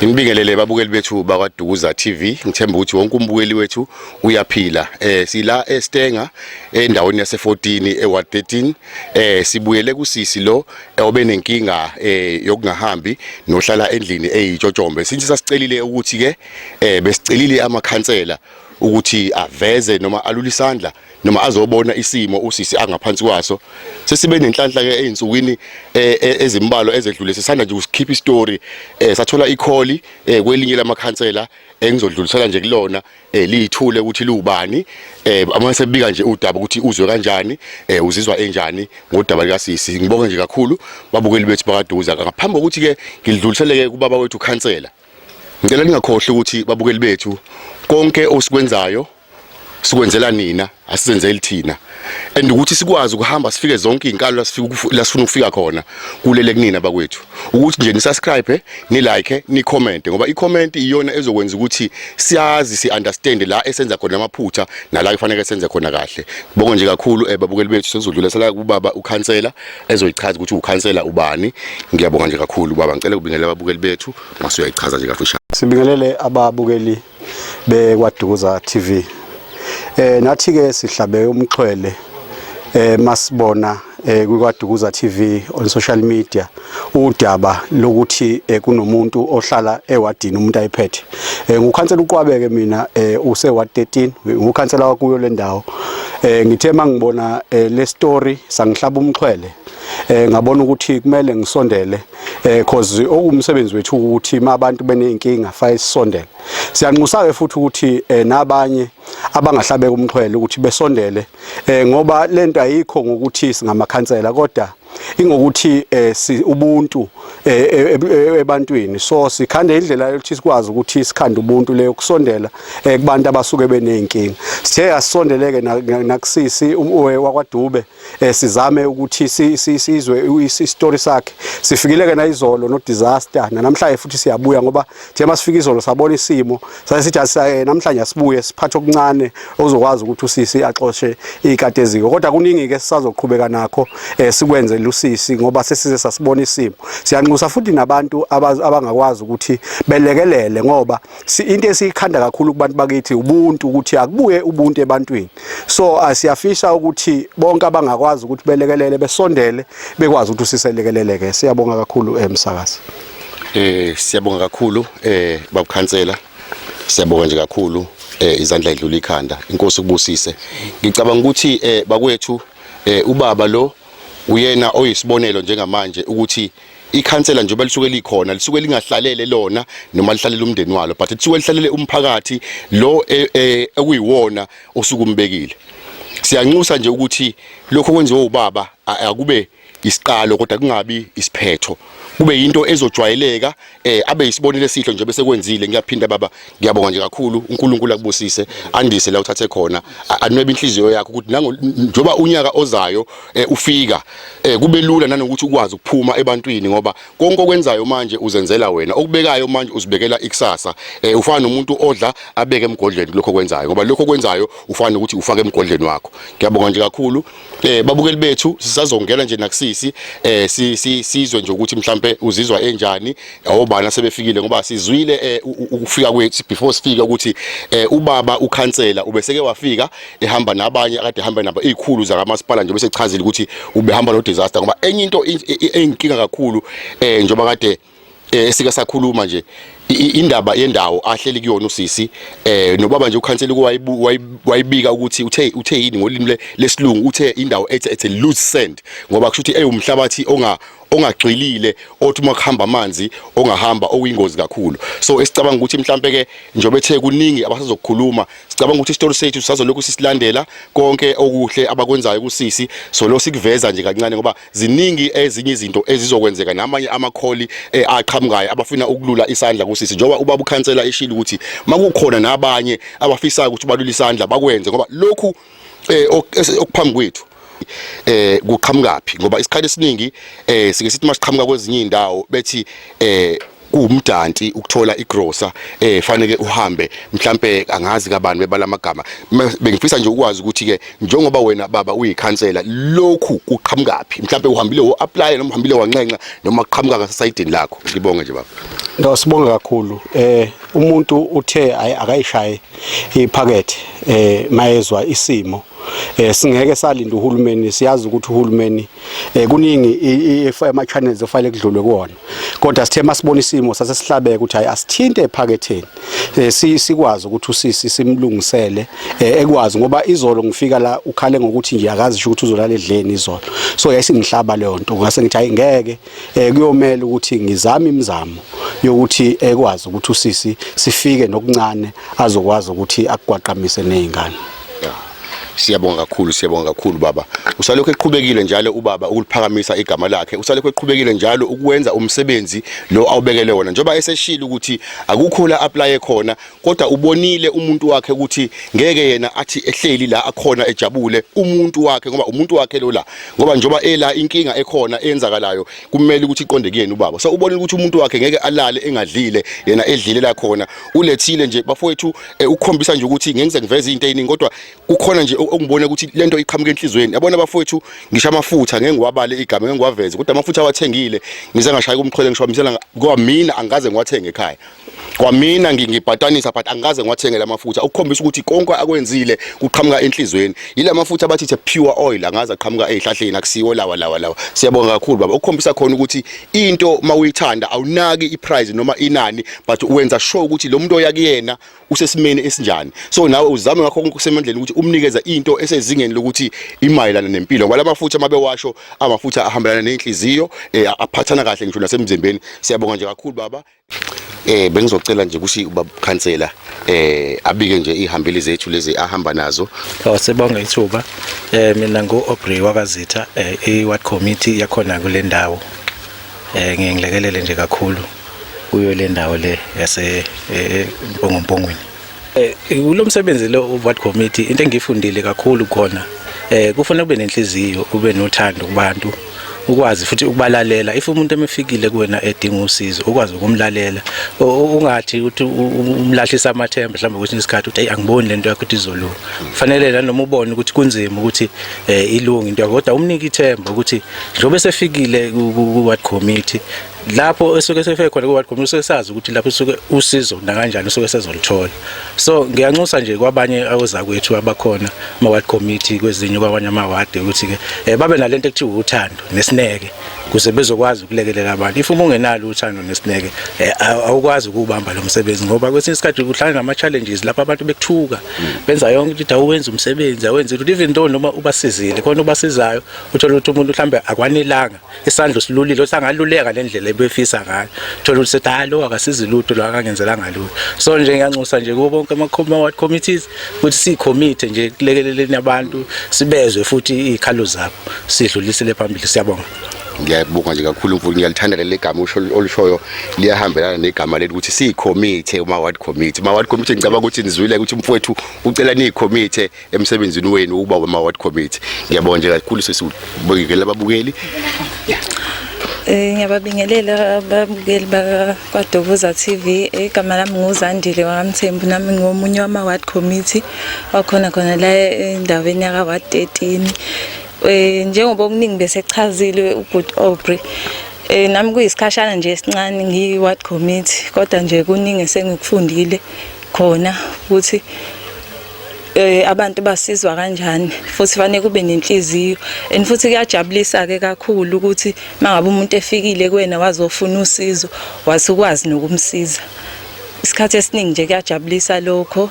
Ngibingelele babukeli bethu bakwaDukuza TV. Ngithemba ukuthi wonke umbukeli wethu uyaphila. Sila eStenga endaweni yase14 eWard 13. Sibuyele kusisi lo obenenkinga yokungahambi nohlala endlini eyitshotshombe. Since sasicelile ukuthi ke besicelile amakhansela ukuthi aveze noma alule isandla noma azobona isimo usisi angaphansi kwaso. Sesibe nenhlanhla ke einsukwini ezimbalo ezedlule sisanda nje ukukhipha istory. Sathola icall kwelinye lamakhansela engizodlulisela nje kulona liyithule ukuthi lubani. Amase bika nje udaba ukuthi uzwe kanjani, uzizwa enjani ngodaba lika sisi. Ngibonga nje kakhulu babukeli bethu bakaDukuza. Ngaphambi kokuthi ke ngidluliseleke kubaba wethu khansela, ngicela ningakhohle ukuthi babukeli bethu konke osikwenzayo sikwenzela nina, asizenzeli thina, and ukuthi sikwazi ukuhamba sifike zonke izinkalo lasifuna ukufika khona kulele kunina bakwethu, ukuthi nje ni subscribe, ni like, ni comment, ngoba i-comment iyona ezokwenza ukuthi siyazi, si understand la esenza khona amaphutha nala kufanele senze khona kahle. Ngibonga nje kakhulu babukeli bethu. Sezodlulisela kubaba ukhansela ezoyichaza ukuthi ukhansela ubani. Ngiyabonga nje kakhulu baba, ngicela ukubingelela ababukeli bethu masuyayichaza nje kafushane. Sibingelele ababukeli bekwaDukuza TV. Nathi ke sihlabe umxhwele masibona kwiKwaDukuza TV on social media udaba lokuthi kunomuntu ohlala ewadini umuntu ayiphethe. Ngukhansela uQwabeke mina useWard 13, ngukhansela wakuyo le ndawo. Ngithe mangibona le story sangihlaba umxhwele. Ngabona ukuthi kumele ngisondele cause okumsebenzi wethu ukuthi mabantu benenkinga fa sisondele. Siyanxusa ke futhi ukuthi nabanye abangahlabeka umxhwele ukuthi besondele ngoba lento ayikho ngokuthi singamakhansela kodwa ingokuthi ubuntu ebantwini. So sikhanda indlela yokuthi sikwazi ukuthi sikhanda ubuntu leyo kusondela kubantu abasuke benenkinga. Sithe asondeleke nakusisi wakwaDube sizame ukuthi sizwe istory sakhe. Sifikileke na izolo no disaster namhlanje futhi siyabuya ngoba nje masifika izolo sabona isimo sasithi namhlanje asibuye siphathe okuncane ozokwazi ukuthi usisi axoxe ikade eziko, kodwa kuningi ke sisazoqhubeka nakho sikwenze lusisi ngoba sesize sasibona isimo. Siyanxusa futhi nabantu abangakwazi ukuthi belekelele ngoba into esikhanda kakhulu kubantu bakithi ubuntu, ukuthi akubuye ubuntu ebantwini. So asiyafisha ukuthi bonke abangakwazi ukuthi belekelele besondele bekwazi ukuthi usiselekeleleke. Siyabonga kakhulu emsakazi. Siyabonga kakhulu babukhansela. Siyabonga nje kakhulu izandla idlula ikhanda. Inkosi kubusise. Ngicabanga ukuthi bakwethu ubaba lo uyena oyisibonelo njengamanje ukuthi ikhansela njengoba lisuke likhona lisuke lingahlalele lona noma lihlalele umndeni walo, but lisuke lihlalele umphakathi lo ekuyiwona osukumbekile. Siyanxusa nje ukuthi lokho kwenziwa ubaba akube isiqalo kodwa kungabi isiphetho, kube into ezojwayeleka, abe isibonelo esihle nje bese kwenzile. Ngiyaphinda baba, ngiyabonga nje kakhulu. uNkulunkulu akubusise, andise la uthathe khona, anwebe inhliziyo yakho ukuthi njengoba unyaka ozayo ufika kube lula nanokuthi ukwazi ukuphuma ebantwini, ngoba konke okwenzayo manje uzenzela wena, okubekayo manje uzibekela ikusasa. Ufana nomuntu odla abeke emgodleni lokho kwenzayo, ngoba lokho kwenzayo ufana ukuthi ufake emgodleni wakho. Ngiyabonga nje kakhulu babukeli bethu. Sisazongena nje nakusisi sizwe nje ukuthi mhlambe uzizwa enjani, awobani sebefikile, ngoba sizwile ukufika kwethu before sifika ukuthi ubaba ukhansela ubeseke wafika ehamba nabanye akade ehamba nabo izikhulu zakamasipala nje bese chazile ukuthi ubehamba no disaster, ngoba enye into enkinga kakhulu njengoba kade esika sakhuluma nje indaba yendawo ahleli kuyona usisi nobaba nje ukhansela wayibika ukuthi uthe yini ngolimi lesilungu, uthe indawo ethe loose sand, ngoba kusho ukuthi umhlabathi ongagxilile othi uma kuhamba amanzi ongahamba okuyingozi kakhulu. So esicabanga ukuthi mhlambe ke njobe ethe kuningi abasazokukhuluma, sicabanga ukuthi isitori sethu sazolokhu sisilandela konke okuhle abakwenzayo kusisi, so lo sikuveza nje kancane ngoba ziningi ezinye izinto ezizokwenzeka namanye amakholi aqhamukayo abafuna ukulula isandla kusisi, njoba ubaba ukhansela eshila ukuthi makukhona nabanye abafisayo ukuthi balule isandla bakwenze ngoba lokhu okuphambi kwethu kuqhamukapi, ngoba isikhathi esiningi sike sithi masiqhamuka kwezinye indawo bethi kuumdanti ukuthola igrocer fanele uhambe mhlambe angazi kabani bebala amagama. Bengifisa nje ukwazi ukuthi ke njengoba wena baba uyikhansela lokhu kuqhamukapi, mhlambe uhambile uapply noma uhambile wancenca noma qhamuka ngasayidini lakho. Ngibonge nje baba. Ngiyasibonga kakhulu. Umuntu uthe akayishaye iphakethe mayezwa isimo. Singeke salinda uhulumeni, siyazi ukuthi uhulumeni kuningi ama channels ofanele kudlulwe kuona, kodwa sithe masibona isimo sase sihlabeke ukuthi hayi asithinte ephaketheni sikwazi ukuthi usisi simlungisele ekwazi, ngoba izolo ngifika la ukhale ngokuthi nje akazi ukuthi uzolala edleni izolo, so yayisingihlaba leyo nto. Ngase ngithi hayi ngeke kuyomela ukuthi ngizame imizamo yokuthi ekwazi ukuthi usisi sifike nokuncane azokwazi ukuthi akugwaqamise nezingane. Siyabonga kakhulu baba. Usalokho eqhubekile njalo ubaba ukuliphakamisa igama lakhe, usalokho eqhubekile njalo ukwenza umsebenzi lo awubekele wona, njoba eseshila ukuthi akukho la apply khona, kodwa ubonile umuntu wakhe ukuthi ngeke yena athi ehleli la akhona ejabule umuntu wakhe, ngoba umuntu wakhe lo la, ngoba njoba ela inkinga ekhona eyenzakalayo kumele ukuthi iqonde kuyena ubaba. So ubonile ukuthi umuntu wakhe ngeke alale engadlile, yena edlile la khona. Ulethile nje bafowethu ukukhombisa nje ukuthi ngenze ngiveze into eyiningi, kodwa kukhona nje ongibona ukuthi lento iqhamuka enhlizweni. Yabona bafowethu ngisho amafutha ngeke ngiwabale igama, ngeke ngiwaveze, kodwa amafutha awathengile ngize ngashaya kumxhwele ngisho misela kwamina angaze ngiwathenge ekhaya, kwamina ngibhatanisa but angaze ngiwathenge lamafutha, ukukhombisa ukuthi konke akwenzile kuqhamuka enhlizweni. Yila mafutha abathi pure oil angaze aqhamuka ezihlahleni, akusiwo lawa. Siyabonga kakhulu baba, ukukhombisa khona ukuthi into mawuyithanda awunaki iprice noma inani, but uwenza sure ukuthi lo muntu oyakuyena usesimeni esinjani. So nawe uzame ngakho konke kusemandleni ukuthi umnikeza into esezingeni lokuthi imayelana nempilo, ngoba lamafutha mabewasho amafutha ahambelana nenhliziyo aphathana kahle ngisho nasemzimbeni. Siyabonga nje kakhulu baba. Bengizocela nje ukuthi ubaba ukhansela abike nje ihambeli zethu lezi ahamba nazo. Sibonga ithuba. Mina ngo-Aubrey wakazitha, i-ward committee yakhona kule ndawo. Ngilekelele nje kakhulu kuyo le ndawo le yase Mpongompongweni. Kulo msebenzi lo ward committee into engifundile kakhulu khona kufanele ube nenhliziyo, ube nothando kubantu, ukwazi futhi ukubalalela. If umuntu emefikile kuwena edinga usizo ukwazi ukumlalela, ungathi ukuthi umlahlisa amathemba mhlawumbe kwesinye isikhathi uthi angiboni lento yakho izolunga. Kufanele la noma ubone ukuthi kunzima ukuthi ilunga into yakho, kodwa umnike ithemba ukuthi njobe sefikile ku ward committee lapho esuke sefike khona ku ward committee sesazi ukuthi lapho esuke usizo na kanjani usuke sezolithola. So ngiyanxusa nje kwabanye aweza kwethu abakhona ama ward committee kwezinye kwabanye ama ward ukuthi ke babe nalento ekuthiwa uthando nesineke kuze bezokwazi ukulekelela abantu. If ungenalo uthando nesineke awukwazi ukubamba lo msebenzi, ngoba kwesinye isikhathi kuhlangana nama challenges lapha abantu bekuthuka benza yonke into awenza umsebenzi awenze ukuthi even though noma ubasizile khona ubasizayo uthola ukuthi umuntu mhlambe akwanelanga isandla silulile usangaluleka lendlela ebefisa ngayo, uthola ukuthi setalo akasizi lutho lo akangenzelanga lutho. So nje ngiyanxusa nje kubo bonke ama ward committees ukuthi sicommit nje kulekeleleni abantu, sibezwe futhi izikhalo zabo sidlulisele phambili. Siyabonga. Ngiyabonga nje kakhulu mfowethu, ngiyalithanda leli gama olushoyo liyahambelana negama lethu ukuthi siyicommit uma ward committee. Ma ward committee ngicabanga ukuthi nizwile ukuthi mfowethu ucela niyicommit emsebenzini wenu ukuba ama ward committee. Ngiyabonga nje kakhulu sesibongekela ababukeli. Ngiyababingelela ababukeli bakwaDovuza TV. Igama lami nguZandile waMthembu, nami ngomunye wama ward committee wakhona la endaweni yaka ward 13. Njengoba okuningi bese chazile uBut Aubrey, nami kuyisikhashana nje esincane ngiyi-ward committee, kodwa nje kuningi sengikufundile khona ukuthi abantu basizwa kanjani futhi fanele kube nenhliziyo. And futhi kuyajabulisa ke kakhulu ukuthi mangabe umuntu efikile kuwena wazofuna usizo wasukwazi nokumsiza. Isikhathi esiningi nje kuyajabulisa lokho.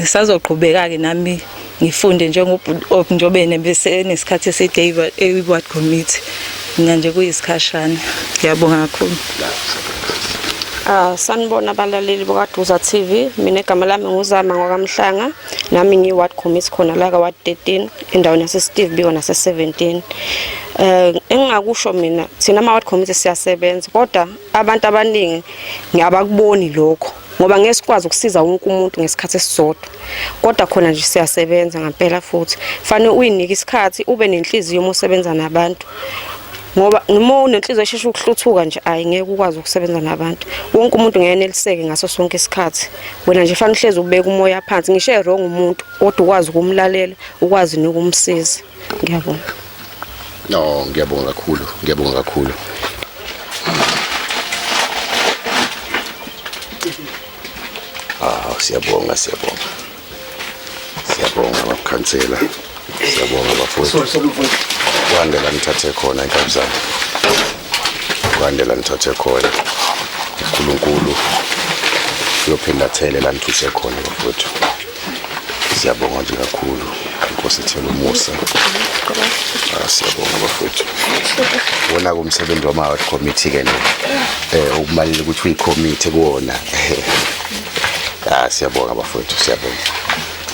Sazoqhubeka ke nami ngifunde njengoba njobe bese nesikhathi eside e-ward committee. mina nje kuyisikhashana. Ngiyabonga kakhulu. Sanibona abalaleli bakaDuza TV. Mina igama lami nguzama ngwakamhlanga. Nami ngiward committee khona la kaWard 13 endaweni yase Steve Biko nase 17. Engingakusho mina thina ama-ward committee siyasebenza kodwa abantu abaningi ngiyabakuboni lokho ngoba ngeke sikwazi ukusiza wonke umuntu ngesikhathi esisodwa kodwa khona nje siyasebenza ngempela futhi fanele uyinike isikhathi ube nenhliziyo uma usebenza nabantu ngoba noma unenhliziyo eshesha ukuhluthuka nje ngeke ukwazi ukusebenza nabantu wonke umuntu ngeyeneliseke ngaso sonke isikhathi wena nje fanele uhlezi ubeka umoya phansi ngisho wrong umuntu kodwa ukwazi ukumlalela ukwazi nokumsiza. Ngiyabonga. No, ngiyabonga kakhulu. Siyabonga abakhansela. Siyabonga bafowethu. Kwandela nithathe khona inkabuzana. uNkulunkulu uyophinda athele la nithuse khona bafowethu. Siyabonga nje kakhulu. Inkosi ithele umusa. Siyabonga bafowethu. Wona kumsebenzi wama-ward committee ke ukubalula ukuthi uyicommittee kuwona. Siyabonga bafowethu, siyabonga.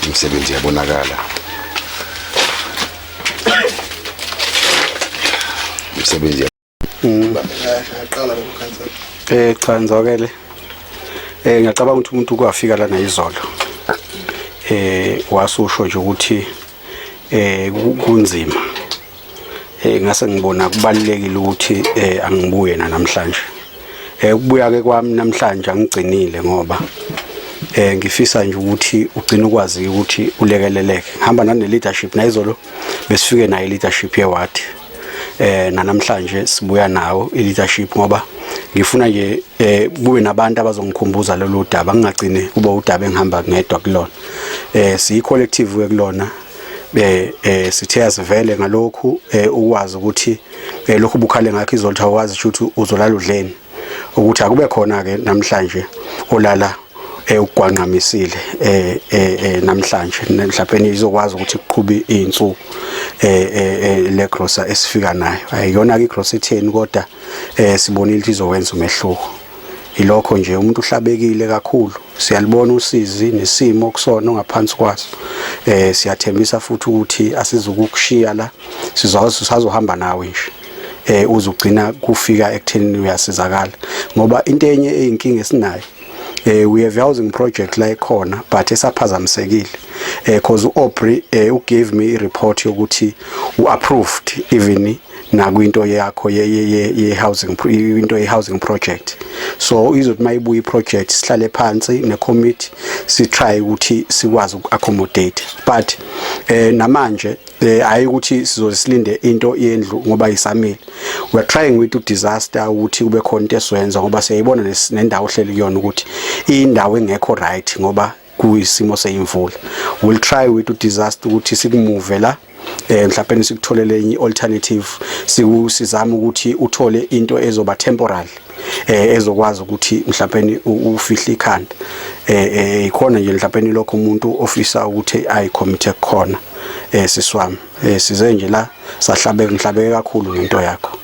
Umsebenzi yabonakala. Umsebenzi Ngiyaqala ukukhansela. Cha ngizokele. Ngiyacabanga ukuthi umuntu kwafika lana izolo. Wasusho nje ukuthi kunzima. Ngase ngibona kubalekile ukuthi angibuye namhlanje. Ukubuya ke kwami namhlanje angigcinile ngoba ngifisa nje ukuthi ugcine ukwazi ukuthi ulekeleleke. Ngihamba nane leadership nayizolo besifike nayo leadership yeward. Namhlanje sibuya nawo leadership ngoba ngifuna nje kube nabantu abazongikhumbuza lelo daba ngingagcine kuba udaba engihamba ngedwa kulona. Siyi collective wekulona. Sithe asivele ngalokhu ukwazi ukuthi lokhu bukhale ngakho izoltha wazi ukuthi uzolala udleni ukuthi akube khona ke namhlanje olala ukugwanqamisile namhlanje mhlawumbe izokwazi ukuthi kuqhube izinsuku le grocer esifika nayo ayiyona ke grocer 10 kodwa sibonile ukuthi izokwenza umehluko. Ilokho nje umuntu uhlabekile kakhulu. Siyalibona usizi nesimo kusona ngaphansi kwaso. Siyathembisa futhi ukuthi asizukukushiya la sizohamba nawe nje. Uzugcina kufika ekutheni uyasizakala ngoba into enye eyinkinga esinayo we have housing project la ikhona but esaphazamisekile because uAubrey gave me a report yokuthi uapproved even nakwinto yakho ye housing into ye housing project. So izothi mayibuya iproject sihlale phansi ne committee si try ukuthi sikwazi ukuaccommodate but namanje hayi ukuthi sizosilinde into yendlu ngoba isamile. We are trying with disaster ukuthi kube khona into eswenza ngoba siyayibona nendawo ohleli kuyona ukuthi indawo engekho right ngoba kuyisimo seyimvula. We'll try with disaster ukuthi sikumove la mhlawumbe sikutholele enye alternative sizama ukuthi uthole into ezoba temporary ezokwazi ukuthi mhlawumbe ufihle ikhanda ikhona nje mhlawumbe lokho umuntu ofisa ukuthi ayicommit khona siswami size nje la sahlabeke kakhulu ngento yakho.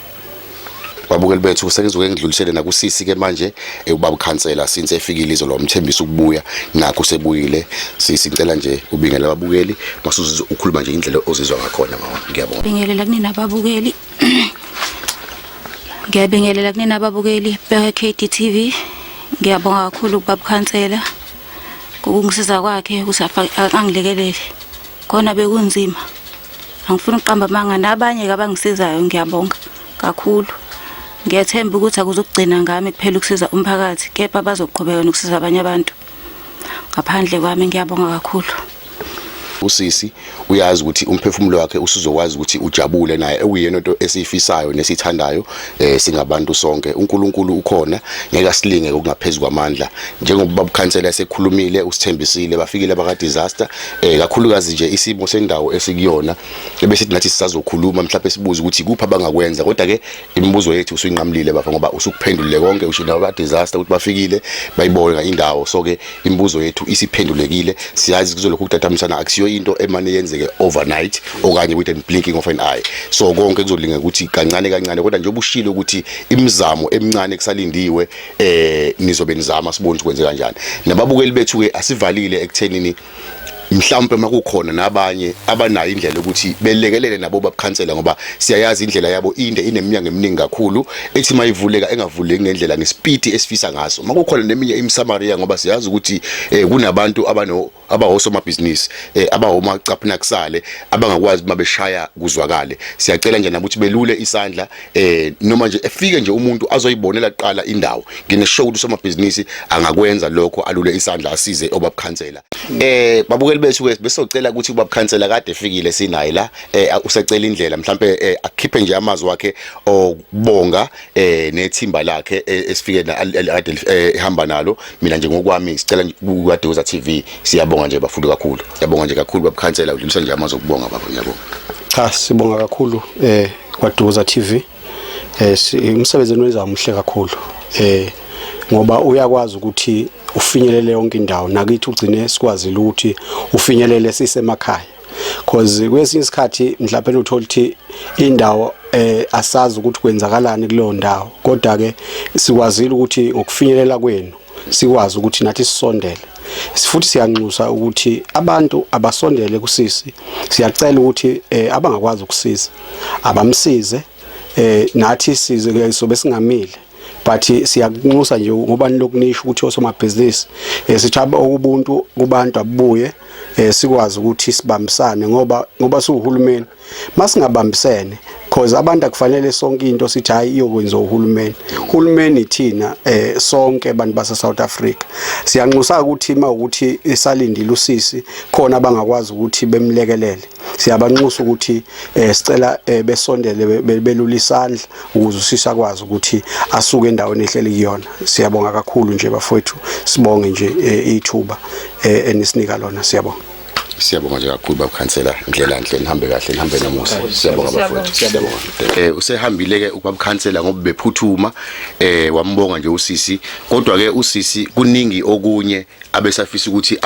Babukeli bethu sekuzoke ngidlulisele nakusisi ke manje ubaba ukhansela since efikile izolo umthembisa ukubuya nakho sebuyile sicela nje ubingela ababukeli masuze ukhuluma nje indlela ozizwa ngakhona mama. Ngiyabonga. Bingelela kunina ababukeli. Ngiyabingelela kunina ababukeli beKDTV. Ngiyabonga kakhulu ubaba ukhansela ukungisiza kwakhe angilekelele khona bekunzima. Angifuni uqamba manga nabanye abangisizayo ngiyabonga kakhulu. Ngiyathemba ukuthi akuzokugcina ngami kuphela ukusiza umphakathi kepha bazoqhubeka nokusiza abanye abantu. Ngaphandle kwami ngiyabonga kakhulu. Usisi uyazi ukuthi umphefumulo wakhe usuzokwazi ukuthi ujabule naye ekuyena into esifisayo nesithandayo singabantu sonke. uNkulunkulu ukhona ngeke asilinge okungaphezulu kwamandla njengoba babukhansela esekhulumile usithembisile bafikile baka disaster kakhulukazi nje isimo sendawo esikuyona ebese nathi sisazokhuluma mhlawumbe sibuze ukuthi kuphi abangakwenza kodwa ke imibuzo yethu usuyinqamlile bafana ngoba usukuphendulile konke usho nawo ba disaster ukuthi bafikile bayibona indawo so ke imibuzo yethu isiphendulekile siyazi kuzolokhu ukutatamsana akusiyo into emane yenzeke overnight okanye with a blinking of an eye. So konke kuzolinga ukuthi kancane kancane kodwa nje obushilo ukuthi imizamo emincane kusalindiwe nizobe nizama sibone ukuthi kwenze kanjani. Nababukeli bethu ke asivalile ekuthenini mhlawumbe makukhona nabanye abanayo indlela ukuthi belekelele nabo babukhansela ngoba siyayazi indlela yabo ineminyango eminingi kakhulu ethi mayivuleka engavuleki ngendlela ngespeed esifisa ngaso. Makukhona neminye imsamaria ngoba siyazi ukuthi kunabantu abahosomabhizinisi abahomacapna kusale abangakwazi mabeshaya kuzwakale. Siyacela nje nabuthi belule isandla noma nje efike nje umuntu azoyibonela kuqala indawo ngineshow ukuthi somabhizinisi angakwenza lokho alule isandla asize obabukhansela. Babukeli bethu ke besocela ukuthi ubabukhansela kade efikile sinayi la usecela indlela mhlambe akhiphe nje amazwi wakhe okubonga nethimba lakhe esifike ehamba nalo. Mina nje ngokwami sicela kuDuza TV siyabonga nje bafuni kakhulu. Siyabonga nje kakhulu babukhansela udlulisa nje amazwi okubonga baba. Ngiyabonga. Cha sibonga kakhulu kwaDuza TV. Umsebenzi wenza umuhle kakhulu. Ngoba uyakwazi ukuthi ufinyelele yonke indawo nakithi ugcine sikwazile ukuthi ufinyelele sisemakhaya because kwesinye isikhathi mhlawumbe uthola ukuthi indawo asazi ukuthi kwenzakalani kuleyo ndawo kodwa ke sikwazile ukuthi ngokufinyelela kwenu sikwazi ukuthi nathi sisondele. Futhi siyanxusa ukuthi abantu abasondele kusisi. Siyacela ukuthi abangakwazi ukusiza abamsize nathi size ke sobe singamile. But siyakunxusa nje ngoba nilokunisho ukuthi osomabhizinisi sithaba okubuntu kubantu abuye sikwazi ukuthi sibambisane ngoba siuhulumeni masingabambisene because abantu akufanele sonke into sithi hayi iyokwenza uhulumeni. Uhulumeni thina sonke abantu base South Africa siyanxusa ukuthi mawukuthi isalindile usisi khona abangakwazi ukuthi bemlekelele. Siyabanxusa ukuthi sicela besondele belula isandla ukuze usisi akwazi ukuthi asuke endaweni ehleli kuyona. Siyabonga kakhulu nje bafowethu sibonge nje ithuba enisinika lona. Siyabonga. Siyabonga nje kakhulu babukhansela indlela enhle nihambe kahle nihambe namusa. Siyabonga bafowethu. Siyabonga. Usehambile ke ubabukhansela ngoba bephuthuma wambonga nje usisi kodwa ke usisi kuningi okunye abesafisa ukuthi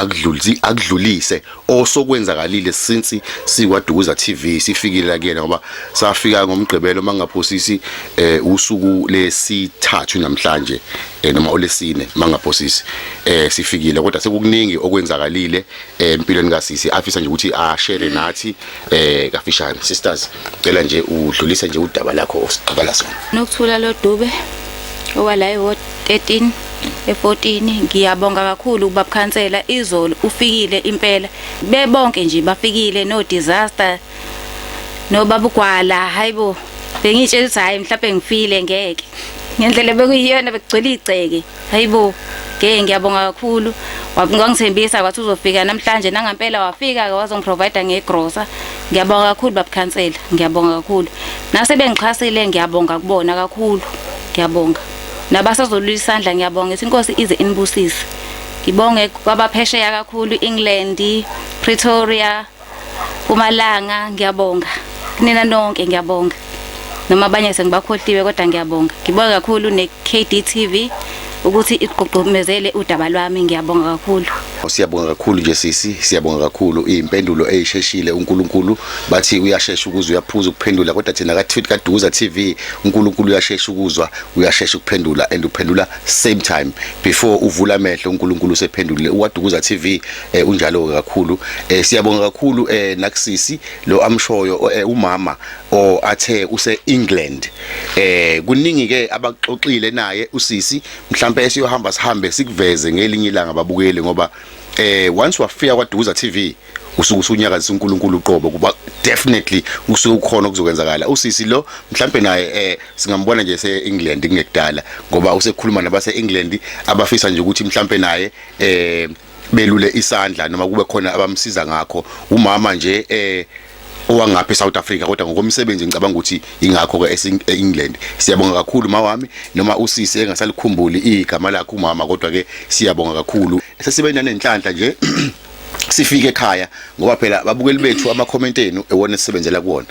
akudlulise osokwenzakalile since sikwaDuza TV sifikile la kuyena ngoba safika ngomgqibelo mangaphosisi usuku lesithathu namhlanje noma olesine mangaphosisi sifikile kodwa sekukuningi okwenzakalile empilweni kaSisi afisa nje ukuthi ashare nathi kafishane. Sisters cela nje udlulise nje udaba lakho osiqala sona. Nokuthula lo Dube owala eWard 13 e14 ngiyabonga kakhulu ubabukhansela izolo ufikile impela bebonke nje bafikile no disaster no babugwala hayibo bengitshela ukuthi hayi mhlawumbe ngifile ngeke ngendlela bekuyiyona bekugcwele igceke hayibo ngiyabonga kakhulu wangithembisa wathi uzofika namhlanje nangampela wafika wazongiprovide ngegrosa. Ngiyabonga kakhulu babukhansela ngiyabonga kakhulu nasebengixhasile ngiyabonga kubona kakhulu ngiyabonga nabasazolula isandla ngiyabonga ukuthi inkosi ize inibusise. Ngibonge kwabaphesheya kakhulu England, Pretoria, Mpumalanga ngiyabonga nina nonke ngiyabonga noma abanye sengibakhohliwe kodwa ngiyabonga. Ngibonga kakhulu neKDTV ukuthi igqugqumezele udaba lwami ngiyabonga kakhulu. Siyabonga kakhulu nje sisi siyabonga kakhulu impendulo eyisheshile uNkulunkulu bathi uyashesha ukuzwa uyaphuza ukuphendula kodwa thina kaDuza TV uNkulunkulu uyashesha ukuzwa uyashesha ukuphendula and uphendula same time before uvula amehlo uNkulunkulu usephendulile. UDuza TV unjalo kakhulu. Siyabonga kakhulu nakusisi lo amshoyo umama athe use England kuningi ke abaxoxile naye usisi mhlambe esiyohamba sihambe sikuveze ngelinye ilanga babukele ngoba once wafika kwaDuza TV usuku usunyakazisa uNkulunkulu uqobo kuba definitely usuku ukhona okuzokwenzakala. Usisi lo mhlambe naye singambona nje eEngland kungekudala ngoba usekhuluma nabase England abafisa nje ukuthi mhlambe naye belule isandla noma kube khona abamsiza ngakho umama nje owangapha eSouth Africa kodwa ngokomsebenzi ngicabanga ukuthi ingakho ke eEngland. Siyabonga kakhulu mawami noma usisi engasalikhumbuli igama lakhe umama kodwa ke siyabonga kakhulu. Sesibenza nenhlanhla nje sifike ekhaya ngoba phela babukeli bethu ama comment enu ewona sisebenzela kuona.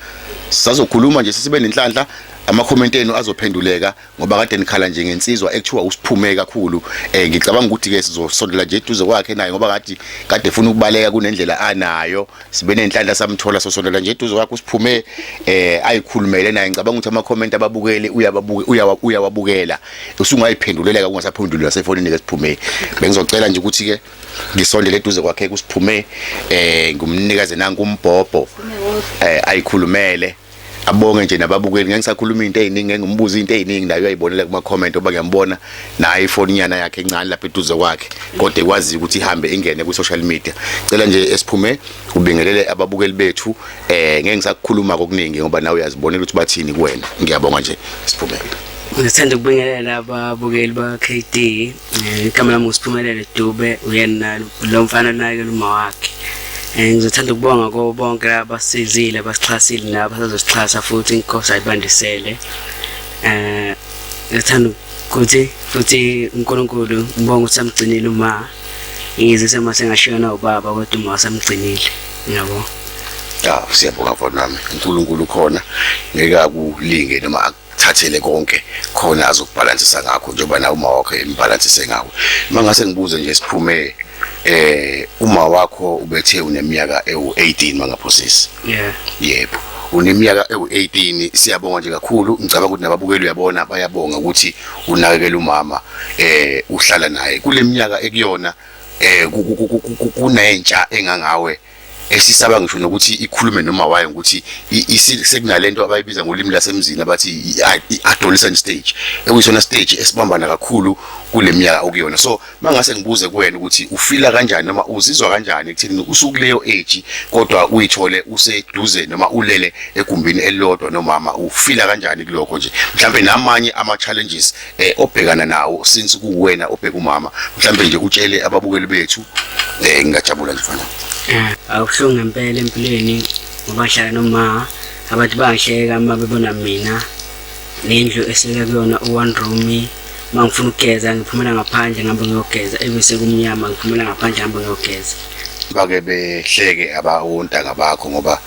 Sisazokhuluma nje sibe nenhlanhla ama-comment enu azophenduleka ngoba kade nikhala nje ngensizwa ekuthiwa usiphume kakhulu. Ngicabanga ukuthi ke sizosondela nje eduze kwakhe naye ngoba kade efuna ukubaleka kunendlela anayo, sibe nenhlanhla samthola sosondela nje eduze kwakhe usiphume ayikhulumele naye. Ngicabanga ukuthi ama-comment ababukeli uyawabukela usungayiphendulela kungasaphendulwa sefonini ke Siphume. Bengizocela nje ukuthi ke ngisondele eduze kwakhe kusiphume ngumnikazi nanku umbhobho ayikhulumele abonge nje nababukeli. Ngisakhuluma into eziningi ngimbuza into eziningi nayo uyayibonela kuma comment oba ngiyambona naye ifoni nyana yakhe encane lapha eduze kwakhe kodwa ekwazi ukuthi ihambe ingene ku social media. Cela nje Siphume ubingelele ababukeli bethu ngeke ngisakhuluma okuningi ngoba nawe uyazibonela ukuthi bathini kuwena. Ngiyabonga nje Siphume. Ngithanda ukubingelela ababukeli ba-KD igama lami uSiphumelele Dube uyena lo mfana naye uma wakhe. Ngizothanda ukubonga kubo bonke abasizile abasixhasile nabasazosixhasa futhi inkosi ayibandisele. Ngithanda ukuthi futhi uNkulunkulu ngibonga ukuthi samgcinile uma yize semasengashiyona ubaba kodwa uma wasamgcinile. Ngiyabonga. Siyabonga mfana wami, uNkulunkulu khona ngeke akulinge noma thathele konke khona azokubalansisa ngakho njengoba na uma wakho imbalansise ngawe. Mangase ngibuze nje Siphume uma wakho ubethe uneminyaka ewu18 mangaphosisi. Yebo. Uneminyaka ewu18 siyabonga nje kakhulu. Ngicabanga ukuthi nababukeli uyabona bayabonga ukuthi unakekela umama uhlala naye kule minyaka ekuyona kunentsha engangawe esisaba ngisho nokuthi ikhulume noma waye ukuthi sekunalento abayibiza ngolimi lasemzini abathi i-adolescent stage ekuyisona stage esibambana kakhulu kule minyaka okuyona. So mangase ngibuze kuwena ukuthi ufila kanjani noma uzizwa kanjani ekuthini usukuleyo age kodwa uyithole useduze noma ulele egumbini elilodwa nomama, ufila kanjani kulokho nje? Mhlambe namanye ama challenges obhekana nawo since kuwena obheka umama, mhlambe nje utshele ababukeli bethu. Ngingajabula nje mfana. Awuhlungu ngempela empilweni ngoba hlala noma abantu bahleka uma bebona mina nendlu esike kuyona u1 room. Mangifuna ukugeza ngiphumela ngaphandle ngihambe ngiyogeza ebese kumnyama ngiphumela ngaphandle ngihambe ngiyogeza. Bake behleke abawontanga bakho ngoba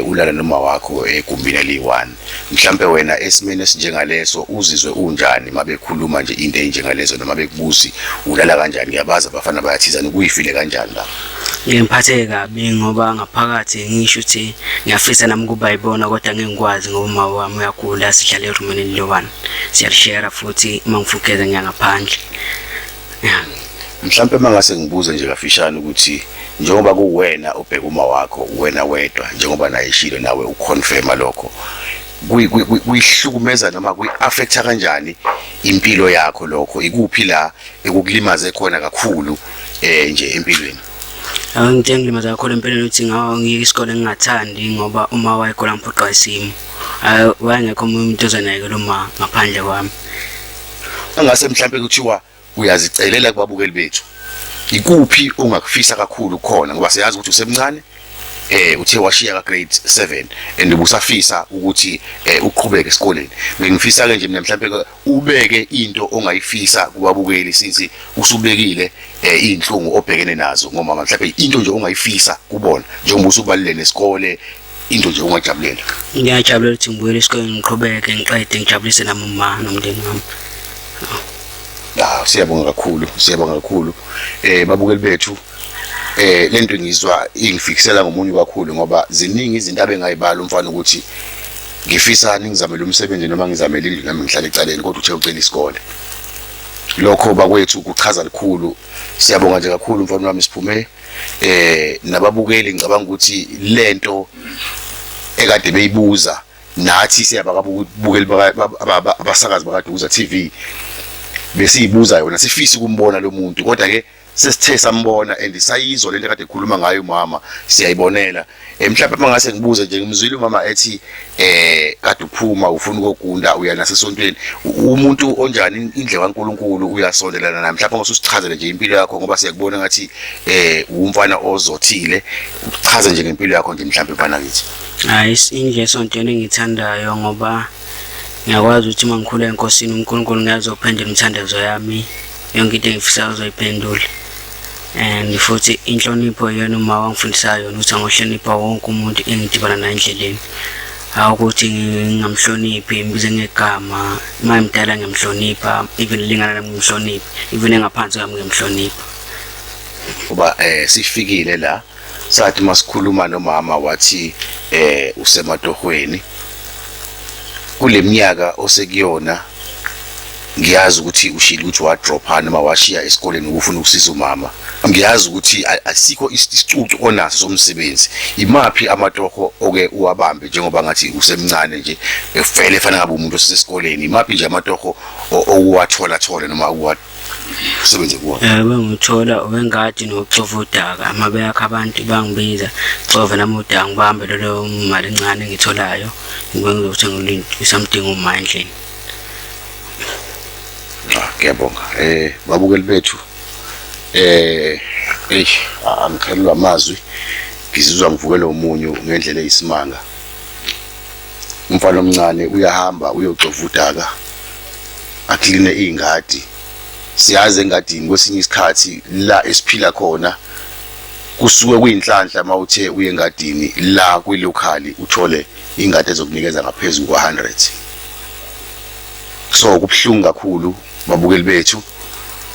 ulala noma wakho egumbini eli1. Mhlambe wena esimene esinjengaleso uzizwe unjani mabekhuluma nje into enjengalezo noma bekubuzi ulala kanjani? Ngiyabaza abafana bayathizana kuyifile kanjani la? Ngemphatheke kabi ngoba ngaphakathi ngisho ukuthi ngiyafisa nami kuba yibona kodwa ngengikwazi ngoba uma wami uyagula sihlala eroomini eli1 siyalishare futhi mangifukeza ngiyangaphandle. Mhlambe mangase ngibuze nje kafishane ukuthi njengoba kuwena obheka uma wakho wena wedwa njengoba naye ishilo nawe uconfirma lokho kuyihlukumeza noma kuyi-affecta kanjani impilo yakho lokho? Ikuphi la ekukulimaze khona kakhulu nje empilweni? Into engilimaza kakhulu empilweni ukuthi ngiyeke isikole ngingathandi ngoba uma wayegola ngiphoqwa isimo wayengekho umuntu ozanakekela uma ngaphandle kwami. Angase mhlambe kuthiwa uyazicelela kubabukeli bethu ikuphi ongakufisa kakhulu khona ngoba siyazi ukuthi usemncane uthe washiya ka grade 7 and ubusafisa ukuthi uqhubeke esikoleni. Ngifisa ke nje mina mhlambe ubeke into ongayifisa kubabukeli since usubekile inhlungu obhekene nazo ngomama, mhlambe into nje ongayifisa kubona njengoba usubalile nesikole, into nje ongajabulela. Ngiyajabulela ukuthi ngibuyele esikoleni ngiqhubeke ngiqede ngijabulise nami uma nomndeni wami. Siyabonga kakhulu babukeli bethu. Lento ngizwa ingifikisela ngomunye kakhulu ngoba ziningi izinto abengayibala umfana ukuthi ngifisa ngizamela umsebenzi noma ngizamela indlu nami ngihlale ecaleni kodwa uthe ucela isikole. Lokho bakwethu kuchaza likhulu. Siyabonga nje kakhulu mfana wami Siphume. Nababukeli ngicabanga ukuthi lento ekade beyibuza nathi siyabakabukeli abasakazi bakaDuza TV besiyibuza yona sifisa ukumbona lo muntu kodwa ke sesithe sambona and sayizwa lento kade ekhuluma ngayo umama siyayibonela. Mhlawumbe mangase ngibuze nje ngimzwile umama ethi kade uphuma ufuna ukugunda uya nasesontweni, umuntu onjani indle kaNkulunkulu uyasondelana naye? Mhlawumbe ngosichazele nje impilo yakho ngoba siyakubona ngathi umfana ozothile, uchaze nje ngempilo yakho nje mhlawumbe mfana ngithi. Hayi indle esontweni engithandayo ngoba ngiyakwazi ukuthi mangikhula enkosini uNkulunkulu ngiyazophendula umthandazo yami, yonke into engifisayo uzoyiphendula. And futhi inhlonipho yena uma wangifundisayo yona ukuthi angohlonipha wonke umuntu engidibana naye endleleni. awukuthi ngingamhloniphi ngibize ngegama mayimdala ngiyamhlonipha even lingana nami ngimhloniphi even engaphansi kwami ngimhlonipha. Uba sifikile la sathi masikhuluma nomama wathi usematohweni kuleminyaka osekuyona ngiyazi ukuthi ushilo ukuthi wa drophana noma washiya esikoleni ukufuna ukusiza umama. Ngiyazi ukuthi asikho isicucu onaso somsebenzi. Imaphi amatoho oke uwabambe njengoba ngathi usemncane nje efele efana ngabe umuntu osesikoleni. Imaphi nje amatoho owathola noma usebenze kuwo? Bengithola wengadi nokucova udaka amabeyakho abantu bangibiza cova nami udaka ngibambe lelo mali encane engitholayo ngizokuthi ngisamdinga uma endlini. Ngiyabonga babukeli bethu angikhalelwa amazwi ngizizwa ngivukela umunyu ngendlela eyisimanga. Umfana omncane uyahamba uyocova udaka akline ingadi. Siyaze engadini kwesinye isikhathi la esiphila khona kusuke kuyinhlanhla mawuthe uye engadini la kwilokhali uthole ingadi ezokunikeza ngaphezulu kwa100. So kubhlungu kakhulu babukeli bethu.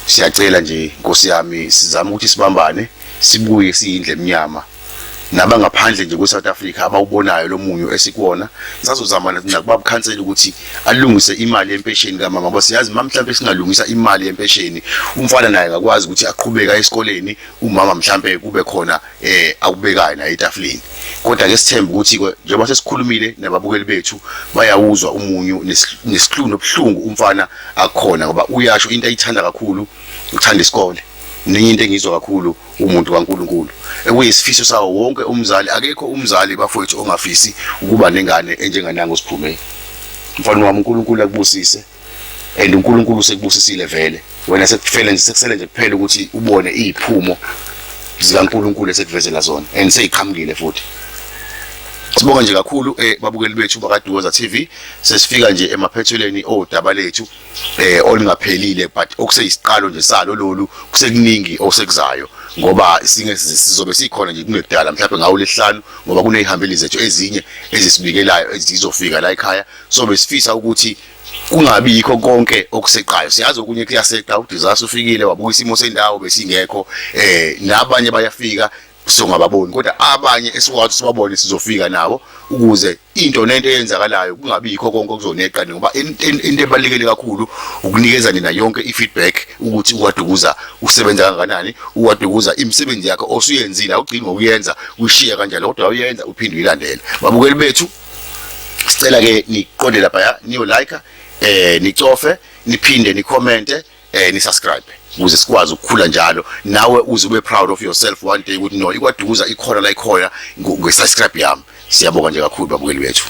Siyacela nje Nkosi yami sizama ukuthi sibambane sibuye siyindle emnyama nabangaphandle nje kweSouth Africa abawubonayo lo munyu esikuwona. Sizozama nakubakhansela ukuthi alungise imali yempesheni kamama ngoba siyazi mhlawumbe singalungisa imali yempesheni umfana naye akakwazi ukuthi aqhubeka esikoleni umama mhlawumbe kube khona akubekayo na etafuleni. Kodwa ke sithemba ukuthi njengoba sesikhulumile nababukeli bethu bayawuzwa umunyu nesihlunu obhlungu umfana akukhona ngoba uyasho into ayithanda kakhulu uthanda isikole. Nenye into engizwa kakhulu umuntu kaNkuluNkulu ekuyisifiso sawo wonke umzali. Akekho umzali bafowethu ongafisi ukuba nengane enjengananga uSiphume. Mfana wami uNkulunkulu akubusise and uNkulunkulu usekubusisile vele. Wena sekufele nje sekusele nje kuphela ukuthi ubone iziphumo zikaNkulunkulu esekuvezela zona and seyiqhamukile futhi. Sibonga nje kakhulu babukeli bethu bakaDukoza TV. Sesifika nje emaphethelweni odaba lethu olingaphelile but okuseyisiqalo nje salo lolu kusekuningi osekuzayo ngoba sizobe sikhona nje kungekudala mhlawumbe ngawo lehlanu ngoba kunezihambeli zethu ezinye ezisibikelayo ezizofika la ekhaya. So besifisa ukuthi kungabi yikho konke okuseqayo. Siyazi okunye kuyaseqa udisaster ufikile wabuka isimo sendawo besingekho nabanye bayafika singababoni kodwa abanye esikwazi sibabone sizofika nabo ukuze into nento eyenzakalayo kungabi yikho konke okuzoneqa ngoba into ebalekile kakhulu ukunikeza nina yonke ifeedback ukuthi uwadukuza usebenza kanganani uwadukuza imisebenzi yakhe osuyenzile ugcina ngokuyenza uyishiya kanjalo kodwa uyenza uphinde uyilandela. Babukeli bethu sicela ke niqonde lapha niyo like nicofe niphinde nicommente ni subscribe ukuze sikwazi ukukhula njalo nawe uze ube proud of yourself one day ukuthi no ikwadukuza ikhona la ikhona nge subscribe yami. Siyabonga nje kakhulu babukeli bethu.